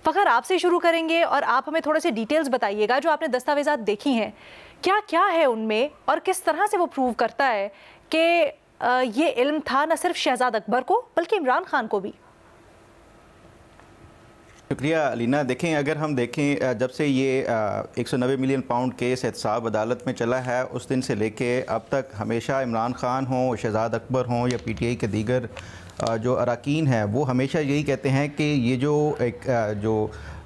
फ़खर, आपसे शुरू करेंगे और आप हमें थोड़े से डिटेल्स बताइएगा जो आपने दस्तावेज़ात देखी हैं, क्या क्या है उनमें और किस तरह से वो प्रूव करता है कि ये इल्म था न सिर्फ शहजाद अकबर को बल्कि इमरान खान को भी। शुक्रिया अलीना। देखें, अगर हम देखें जब से ये 190 मिलियन पाउंड केस एहतसाब अदालत में चला है उस दिन से लेके अब तक हमेशा इमरान खान हों, शहजाद अकबर हों या PTI के दीगर जो अरकान हैं वो हमेशा यही कहते हैं कि ये जो एक जो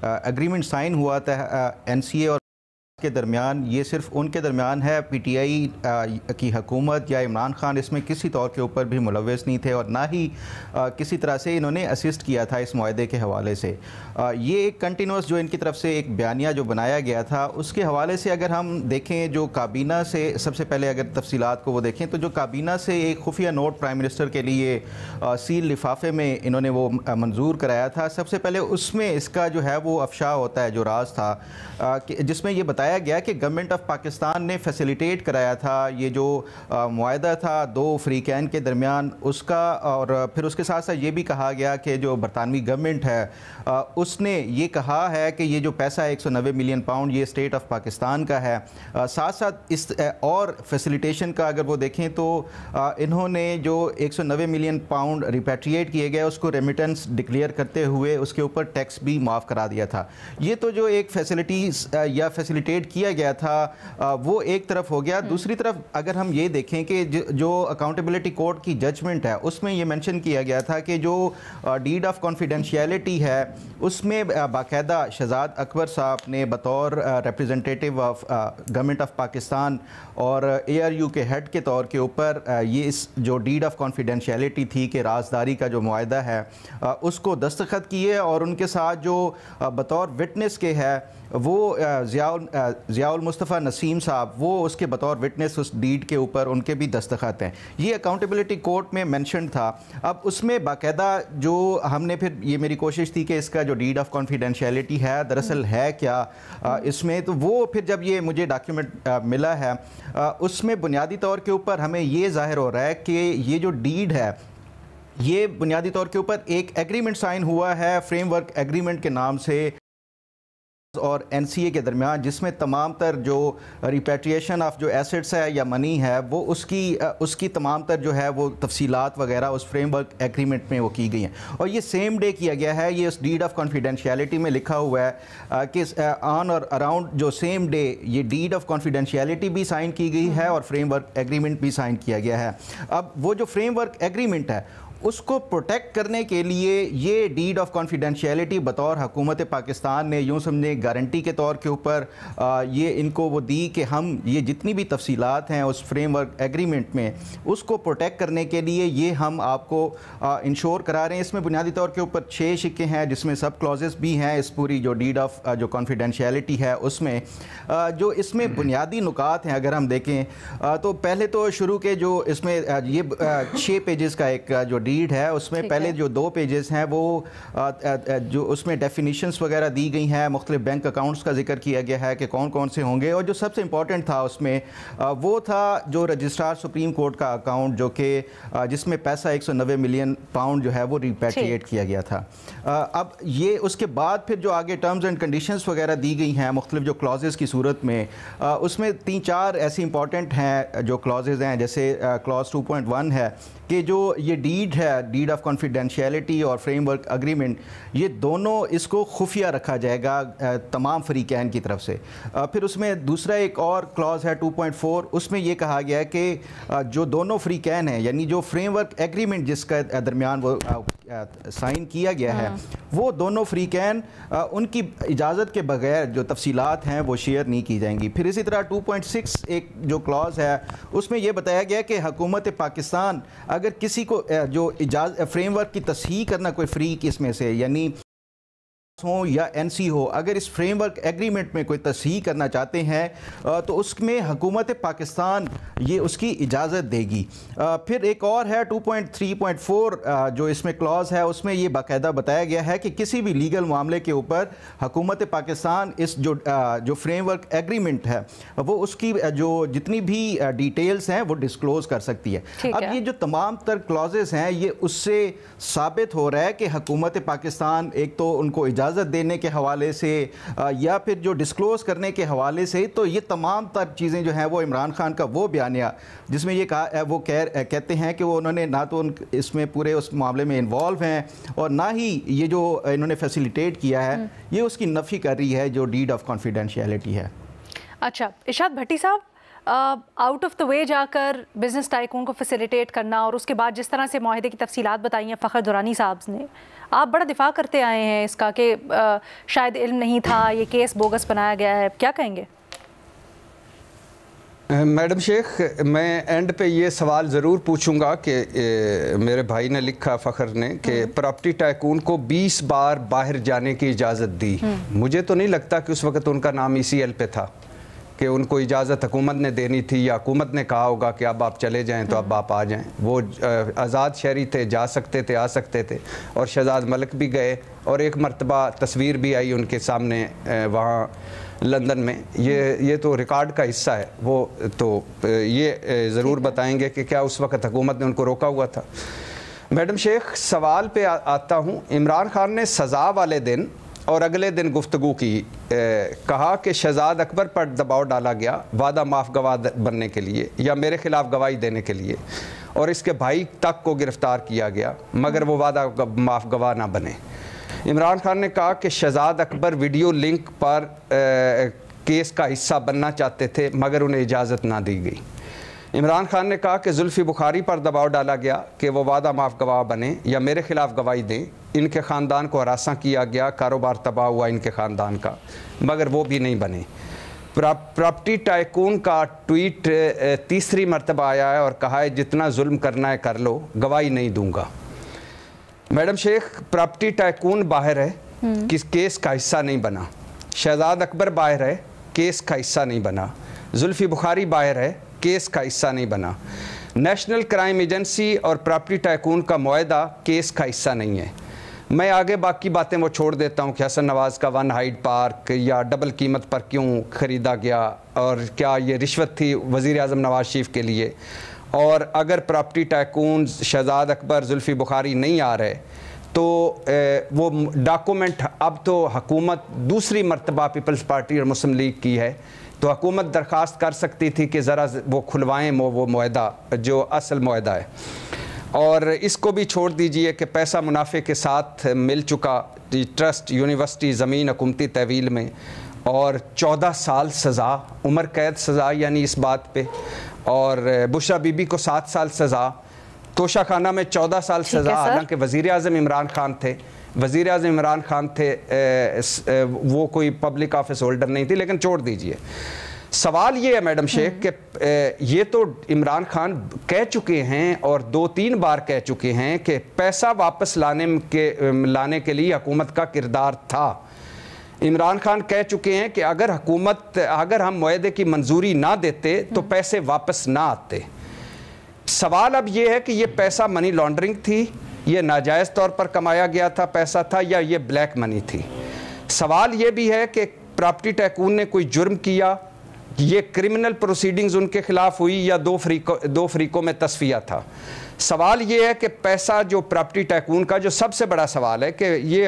एग्रीमेंट साइन हुआ था NCA और के दरमियान, ये सिर्फ उनके दरमियान है। PTI की हुकूमत या इमरान खान इसमें किसी तौर के ऊपर भी मुलव्वस नहीं थे और ना ही किसी तरह से इन्होंने असिस्ट किया था इस मुआहदे के हवाले से। ये एक कंटिन्यूस जो इनकी तरफ से एक बयानिया जो बनाया गया था उसके हवाले से अगर हम देखें, जो काबीना से सबसे पहले अगर तफसीलात को वो देखें तो जो काबीना से एक खुफिया नोट प्राइम मिनिस्टर के लिए सील लिफाफे में इन्होंने वो मंजूर कराया था, सबसे पहले उसमें इसका जो है वो अफशा होता है, जो राज था जिसमें ये बताया गया कि गवर्नमेंट ऑफ पाकिस्तान ने फैसिलिटेट कराया था ये जो मुआहदा था दो फ्रीकैन के दरमियान उसका। और फिर उसके साथ साथ ये भी कहा गया कि जो बरतानवी गवर्नमेंट है उसने ये कहा है कि ये जो पैसा है 190 मिलियन पाउंड ये स्टेट ऑफ पाकिस्तान का है। साथ साथ इस और फैसिलिटेशन का अगर वो देखें तो इन्होंने जो 190 मिलियन पाउंड रिपैट्रिएट किए गए उसको रेमिटेंस डिक्लेयर करते हुए उसके ऊपर टैक्स भी माफ़ करा दिया था। ये तो जो एक फैसिलिटीज़ या फैसिलिटेट किया गया था वो एक तरफ हो गया। दूसरी तरफ अगर हम ये देखें कि जो अकाउंटेबिलिटी कोर्ट की जजमेंट है उसमें ये मेंशन किया गया था कि जो डीड ऑफ कॉन्फिडेंशियलिटी है उसमें बाकायदा शहजाद अकबर साहब ने बतौर representative of government of Pakistan और ARU के हेड के तौर के ऊपर ये इस जो डीड ऑफ कॉन्फिडेंशियलिटी थी कि राजदारी का जो मुआहदा है उसको दस्तखत किए और उनके साथ जो बतौर विटनेस के है वो ज़ियाउल मुस्तफ़ा नसीम साहब वो उसके बतौर विटनेस उस डीड के ऊपर उनके भी दस्तखत हैं। ये अकाउंटेबिलिटी कोर्ट में मेंशन था। अब उसमें बाकायदा जो हमने फिर ये मेरी कोशिश थी कि इसका जो डीड ऑफ कॉन्फिडेंशियलिटी है दरअसल है क्या इसमें, तो वो फिर जब ये मुझे डॉक्यूमेंट मिला है उसमें बुनियादी तौर के ऊपर हमें ये ज़ाहिर हो रहा है कि ये जो डीड है ये बुनियादी तौर के ऊपर एक एग्रीमेंट साइन हुआ है फ्रेमवर्क एग्रीमेंट के नाम से और NCA के दरमियान, जिसमें तमाम तर जो रिपैट्रिएशन ऑफ जो एसेट्स है या मनी है वो उसकी तमाम तर जो है वो तफसीलात वगैरह उस फ्रेमवर्क एग्रीमेंट में वो की गई हैं। और ये सेम डे किया गया है। ये उस डीड ऑफ कॉन्फिडेंशियलिटी में लिखा हुआ है कि ऑन और अराउंड जो सेम डे ये डीड ऑफ कॉन्फिडेंशियलिटी भी साइन की गई है और फ्रेमवर्क एग्रीमेंट भी साइन किया गया है। अब वो जो फ्रेमवर्क एग्रीमेंट है उसको प्रोटेक्ट करने के लिए ये डीड ऑफ कॉन्फिडेंशियलिटी बतौर हुकूमत पाकिस्तान ने यूँ समझे गारंटी के तौर के ऊपर ये इनको वो दी कि हम ये जितनी भी तफसीलात हैं उस फ्रेमवर्क एग्रीमेंट में उसको प्रोटेक्ट करने के लिए ये हम आपको इंश्योर करा रहे हैं। इसमें बुनियादी तौर के ऊपर 6 शिक्के हैं जिसमें सब क्लॉजेस भी हैं इस पूरी जो डीड ऑफ जो कॉन्फिडेंशियलिटी है उसमें। जो इसमें बुनियादी नुकात हैं अगर हम देखें तो पहले तो शुरू के जो इसमें ये 6 पेजेस का एक जो डीड है उसमें पहले जो 2 पेजेस हैं वो जो उसमें डेफिनेशंस वगैरह दी गई हैं, मुख्तलिफ बैंक अकाउंट्स का जिक्र किया गया है कि कौन कौन से होंगे। और जो सबसे इम्पॉर्टेंट था उसमें वो था जो रजिस्ट्रार सुप्रीम कोर्ट का अकाउंट जो कि जिसमें पैसा 190 मिलियन पाउंड जो है वो रिपैट्रिएट किया गया था। अब ये उसके बाद फिर जो आगे टर्म्स एंड कंडीशंस वगैरह दी गई हैं मुख्तलिफ जो क्लॉजेस की सूरत में उसमें 3-4 ऐसी इंपॉर्टेंट हैं जो क्लॉजेज हैं। जैसे क्लॉज 2.1 है कि जो ये डीड है डीड ऑफ कॉन्फिडेंशियलिटी और फ्रेमवर्क एग्रीमेंट ये दोनों इसको खुफिया रखा जाएगा तमाम फरीकैन की तरफ से। फिर उसमें दूसरा एक और क्लॉज है 2.4 उसमें ये कहा गया है कि जो दोनों फरीकैन हैं यानी जो फ्रेमवर्क एग्रीमेंट जिसका दरमियान वो साइन किया गया है वो दोनों फ्रीकैन उनकी इजाज़त के बगैर जो तफसीलात हैं वो शेयर नहीं की जाएंगी। फिर इसी तरह 2.6 एक जो क्लॉज है उसमें यह बताया गया कि हुकूमत पाकिस्तान अगर किसी को जो फ्रेमवर्क की तस्हीह करना कोई फ्री इसमें से यानी हो या NC हो अगर इस फ्रेमवर्क एग्रीमेंट में कोई तस्हीह करना चाहते हैं तो उसमें हुकूमत पाकिस्तान ये उसकी इजाज़त देगी। फिर एक और है 2.3.4 जो इसमें क्लॉज है उसमें ये बाकायदा बताया गया है कि किसी भी लीगल मामले के ऊपर हुकूमत पाकिस्तान इस जो फ्रेमवर्क एग्रीमेंट है वो उसकी जो जितनी भी डिटेल्स हैं वो डिस्क्लोज कर सकती है। अब ये जो तमाम तर क्लॉजेस हैं ये उससे साबित हो रहा है कि हुकूमत पाकिस्तान एक तो उनको इजाज़त इजाज़त देने के हवाले से या फिर जो डिस्क्लोज़ करने के हवाले से, तो ये तमाम तर चीज़ें जो हैं वो इमरान खान का वो बयानिया जिसमें ये कहा वो कहते हैं कि वो उन्होंने ना तो इसमें पूरे उस मामले में इन्वॉल्व हैं और ना ही ये जो इन्होंने फैसिलिटेट किया है ये उसकी नफ़ी कर रही है जो डीड ऑफ कॉन्फिडेंशियलिटी है। अच्छा इरशाद भट्टी साहब, आउट ऑफ द वे जाकर बिजनेस टाइकून को फैसिलिटेट करना और उसके बाद जिस तरह से माहिदे की तफसीलात बताई हैं फ़खर दुरानी साहब ने, आप बड़ा दिफा करते आए हैं इसका कि शायद इल्म नहीं था, ये केस बोगस बनाया गया है, क्या कहेंगे? मैडम शेख, मैं एंड पे ये सवाल ज़रूर पूछूंगा कि मेरे भाई ने लिखा फ़खर ने कि प्रॉपर्टी टाइकून को 20 बार बाहर जाने की इजाज़त दी। मुझे तो नहीं लगता कि उस वक़्त उनका नाम ECL पे था कि उनको इजाज़त हुकूमत ने देनी थी या हुकूमत ने कहा होगा कि अब आप चले जाएं तो अब आप आ जाएं। वो आज़ाद शहरी थे, जा सकते थे, आ सकते थे। और शहजाद मलिक भी गए और एक मरतबा तस्वीर भी आई उनके सामने वहाँ लंदन में। ये तो रिकॉर्ड का हिस्सा है। वो तो ये ज़रूर बताएंगे कि क्या उस वक़्त हुकूमत ने उनको रोका हुआ था। मैडम शेख, सवाल पे आता हूँ। इमरान खान ने सज़ा वाले दिन और अगले दिन गुफ्तगू की, कहा कि शहजाद अकबर पर दबाव डाला गया वादा माफ़ गवाह बनने के लिए या मेरे ख़िलाफ़ गवाही देने के लिए, और इसके भाई तक को गिरफ़्तार किया गया मगर वो वादा माफ़ गवाह ना बने। इमरान खान ने कहा कि शहजाद अकबर वीडियो लिंक पर केस का हिस्सा बनना चाहते थे मगर उन्हें इजाज़त ना दी गई। इमरान खान ने कहा कि जुल्फ़ी बुखारी पर दबाव डाला गया कि वो वादा माफ़ गवाह बने या मेरे ख़िलाफ़ गवाही दें। इनके ख़ानदान को हरासा किया गया, कारोबार तबाह हुआ इनके ख़ानदान का, मगर वो भी नहीं बने। प्रॉपर्टी टाइकून का ट्वीट तीसरी मरतबा आया है और कहा है जितना जुल्म करना है कर लो, गवाही नहीं दूंगा। मैडम शेख, प्रॉपर्टी टाइकून बाहर है, किस केस का हिस्सा नहीं बना। शहजाद अकबर बाहर है, केस का हिस्सा नहीं बना। जुल्फ़ी बुखारी बाहर है, केस का हिस्सा नहीं बना। नेशनल क्राइम एजेंसी और प्रॉपर्टी टाइकून का मुआहदा केस का हिस्सा नहीं है। मैं आगे बाकी बातें वो छोड़ देता हूँ कि हसन नवाज़ का 1 हाइड पार्क या डबल कीमत पर क्यों ख़रीदा गया और क्या ये रिश्वत थी वज़ीर आज़म नवाज शरीफ के लिए। और अगर प्रॉपर्टी टाइकून शहजाद अकबर जुल्फ़ी बुखारी नहीं आ रहे तो वो डॉक्यूमेंट अब तो हुकूमत दूसरी मरतबा पीपल्स पार्टी और मुस्लिम लीग की है, तो हुकूमत दरख्वास्त कर सकती थी कि ज़रा वो खुलवाएँ वो मुआहदा जो असल मुआहदा है। और इसको भी छोड़ दीजिए कि पैसा मुनाफे के साथ मिल चुका ट्रस्ट, यूनिवर्सिटी, ज़मीन हुकूमती तहवील में, और 14 साल सज़ा, उम्र कैद सज़ा यानी इस बात पे, और बुशरा बीबी को 7 साल सज़ा, तोशा खाना में 14 साल सज़ा। हालांकि वज़ीर आज़म इमरान खान थे, वज़ीर आज़म इमरान खान थे, वो कोई पब्लिक ऑफिस होल्डर नहीं थी, लेकिन छोड़ दीजिए। सवाल ये है मैडम शेख कि ये तो इमरान खान कह चुके हैं और 2-3 बार कह चुके हैं कि पैसा वापस लाने के लिए हुकूमत का किरदार था। इमरान खान कह चुके हैं कि अगर हम मुआहदे की मंजूरी ना देते तो पैसे वापस ना आते। सवाल अब ये है कि ये पैसा मनी लॉन्ड्रिंग थी, ये नाजायज़ तौर पर कमाया गया था पैसा था, या ये ब्लैक मनी थी। सवाल ये भी है कि प्रॉपर्टी टाइकून ने कोई जुर्म किया, ये क्रिमिनल प्रोसीडिंग्स उनके खिलाफ हुई या दो फरीकों में तस्फिया था। सवाल ये है कि पैसा जो प्रॉपर्टी टाइकून का जो सबसे बड़ा सवाल है कि ये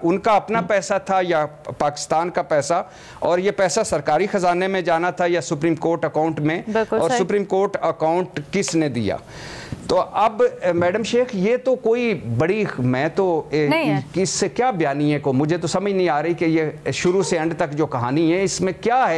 उनका अपना पैसा था या पाकिस्तान का पैसा, और ये पैसा सरकारी ख़जाने में जाना था या सुप्रीम कोर्ट अकाउंट में, और सुप्रीम कोर्ट अकाउंट किसने दिया। तो अब मैडम शेख ये तो कोई बड़ी, मैं तो इससे क्या बयानिए को मुझे तो समझ नहीं आ रही कि ये शुरू से एंड तक जो कहानी है इसमें क्या है।